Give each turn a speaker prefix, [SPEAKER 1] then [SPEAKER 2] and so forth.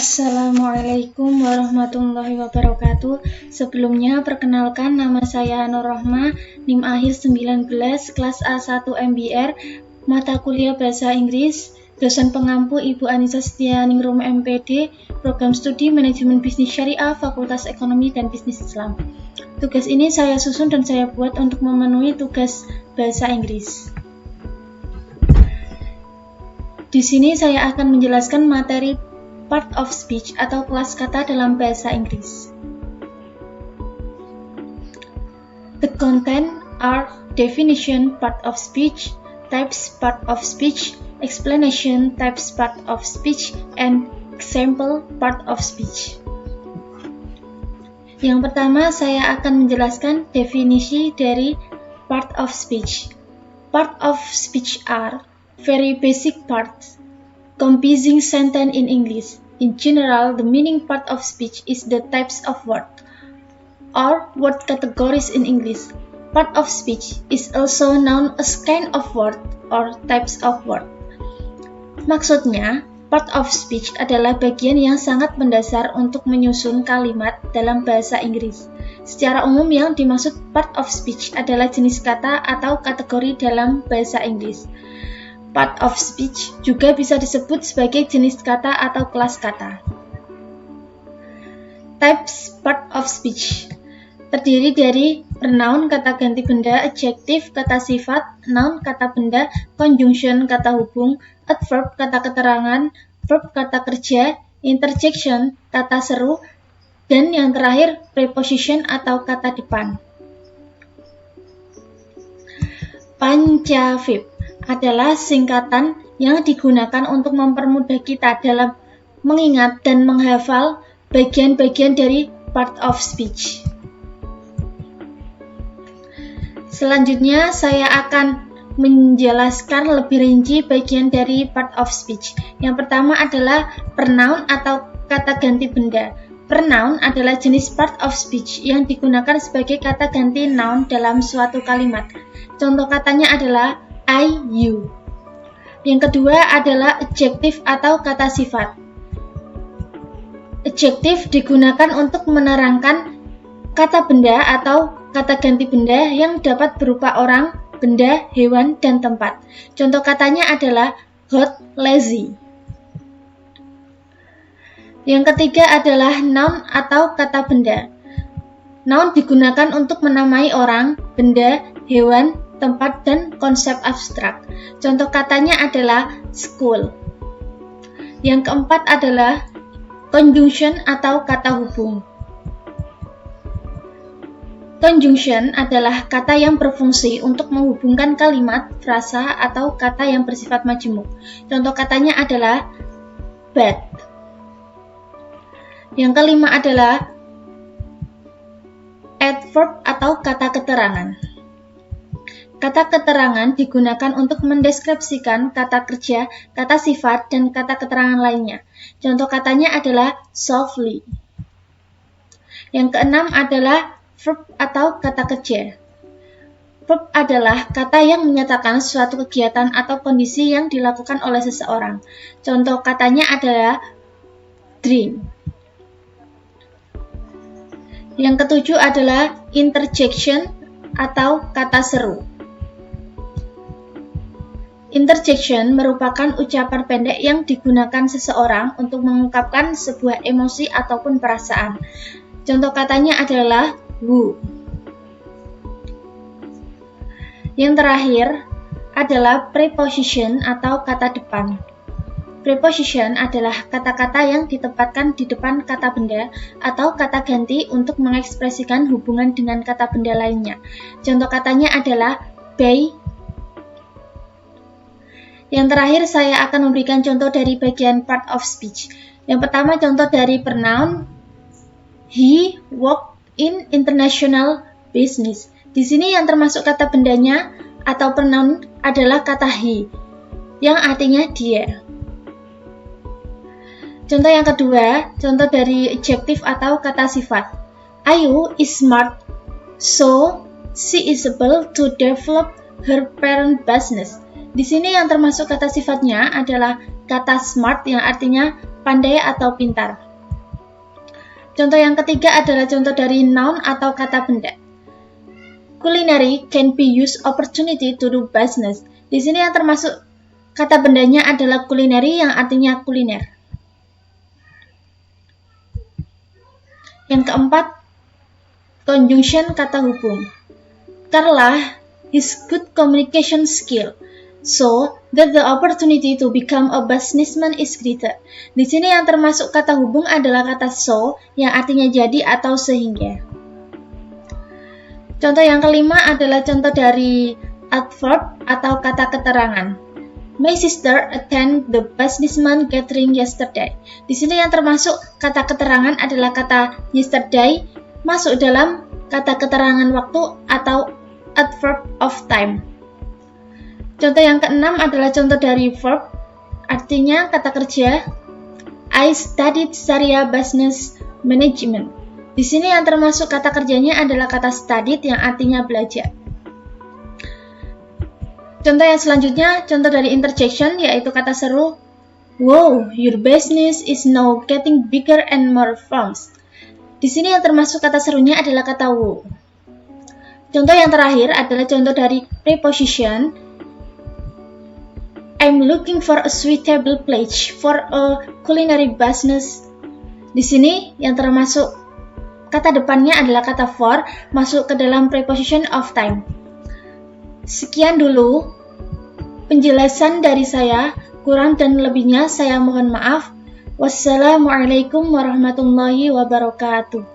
[SPEAKER 1] Assalamualaikum warahmatullahi wabarakatuh. Sebelumnya perkenalkan, nama saya Nur Rohmah, NIM akhir 19, kelas A1 MBR, mata kuliah Bahasa Inggris, dosen pengampu Ibu Anissa Setianingrum MPD, program studi Manajemen Bisnis Syariah, Fakultas Ekonomi dan Bisnis Islam. Tugas ini saya susun dan saya buat untuk memenuhi tugas Bahasa Inggris. Di sini saya akan menjelaskan materi part of speech atau kelas kata dalam bahasa Inggris. The content are definition part of speech, types part of speech, explanation types part of speech, and example part of speech. Yang pertama, saya akan menjelaskan definisi dari part of speech. Part of speech are very basic parts composing sentence in English. In general, the meaning part of speech is the types of word or word categories in English. Part of speech is also known as kind of word or types of word. Maksudnya, part of speech adalah bagian yang sangat mendasar untuk menyusun kalimat dalam bahasa Inggris. Secara umum yang dimaksud part of speech adalah jenis kata atau kategori dalam bahasa Inggris. Part of speech juga bisa disebut sebagai jenis kata atau kelas kata. Types part of speech terdiri dari pronoun kata ganti benda, adjective kata sifat, noun kata benda, conjunction kata hubung, adverb kata keterangan, verb kata kerja, interjection kata seru, dan yang terakhir preposition atau kata depan. Pancavib adalah singkatan yang digunakan untuk mempermudah kita dalam mengingat dan menghafal bagian-bagian dari part of speech. Selanjutnya, saya akan menjelaskan lebih rinci bagian dari part of speech. Yang pertama adalah pronoun atau kata ganti benda. Pronoun adalah jenis part of speech yang digunakan sebagai kata ganti noun dalam suatu kalimat. Contoh katanya adalah I, you. Yang kedua adalah adjective atau kata sifat. Adjective digunakan untuk menerangkan kata benda atau kata ganti benda yang dapat berupa orang, benda, hewan, dan tempat. Contoh katanya adalah hot, lazy. Yang ketiga adalah noun atau kata benda. Noun digunakan untuk menamai orang, benda, hewan, tempat, dan konsep abstrak. Contoh katanya adalah school. Yang keempat adalah conjunction atau kata hubung. Conjunction adalah kata yang berfungsi untuk menghubungkan kalimat, frasa, atau kata yang bersifat majemuk. Contoh katanya adalah bad. Yang kelima adalah adverb atau kata keterangan. Kata keterangan digunakan untuk mendeskripsikan kata kerja, kata sifat, dan kata keterangan lainnya. Contoh katanya adalah softly. Yang keenam adalah verb atau kata kerja. Verb adalah kata yang menyatakan suatu kegiatan atau kondisi yang dilakukan oleh seseorang. Contoh katanya adalah drink. Yang ketujuh adalah interjection atau kata seru. Interjection merupakan ucapan pendek yang digunakan seseorang untuk mengungkapkan sebuah emosi ataupun perasaan. Contoh katanya adalah who. Yang terakhir adalah preposition atau kata depan. Preposition adalah kata-kata yang ditempatkan di depan kata benda atau kata ganti untuk mengekspresikan hubungan dengan kata benda lainnya. Contoh katanya adalah by. Yang terakhir, saya akan memberikan contoh dari bagian part of speech. Yang pertama, contoh dari pronoun. He worked in international business. Di sini yang termasuk kata bendanya atau pronoun adalah kata he, yang artinya dia. Contoh yang kedua, contoh dari adjective atau kata sifat. Ayu is smart, so she is able to develop her parent business. Di sini yang termasuk kata sifatnya adalah kata smart yang artinya pandai atau pintar. Contoh yang ketiga adalah contoh dari noun atau kata benda. Culinary can be used opportunity to do business. Di sini yang termasuk kata bendanya adalah culinary yang artinya kuliner. Yang keempat, conjunction kata hubung. Carla his good communication skill, so that the opportunity to become a businessman is greater. Di sini yang termasuk kata hubung adalah kata so yang artinya jadi atau sehingga. Contoh yang kelima adalah contoh dari adverb atau kata keterangan. My sister attended the businessman gathering yesterday. Di sini yang termasuk kata keterangan adalah kata yesterday masuk dalam kata keterangan waktu atau adverb of time. Contoh yang keenam adalah contoh dari verb, artinya kata kerja. I studied Sharia Business Management. Di sini yang termasuk kata kerjanya adalah kata studied yang artinya belajar. Contoh yang selanjutnya, contoh dari interjection yaitu kata seru. Wow, your business is now getting bigger and more famous. Di sini yang termasuk kata serunya adalah kata wow. Contoh yang terakhir adalah contoh dari preposition. I'm looking for a suitable place for a culinary business. Di sini yang termasuk kata depannya adalah kata for, masuk ke dalam preposition of time. Sekian dulu penjelasan dari saya, kurang dan lebihnya saya mohon maaf. Wassalamualaikum warahmatullahi wabarakatuh.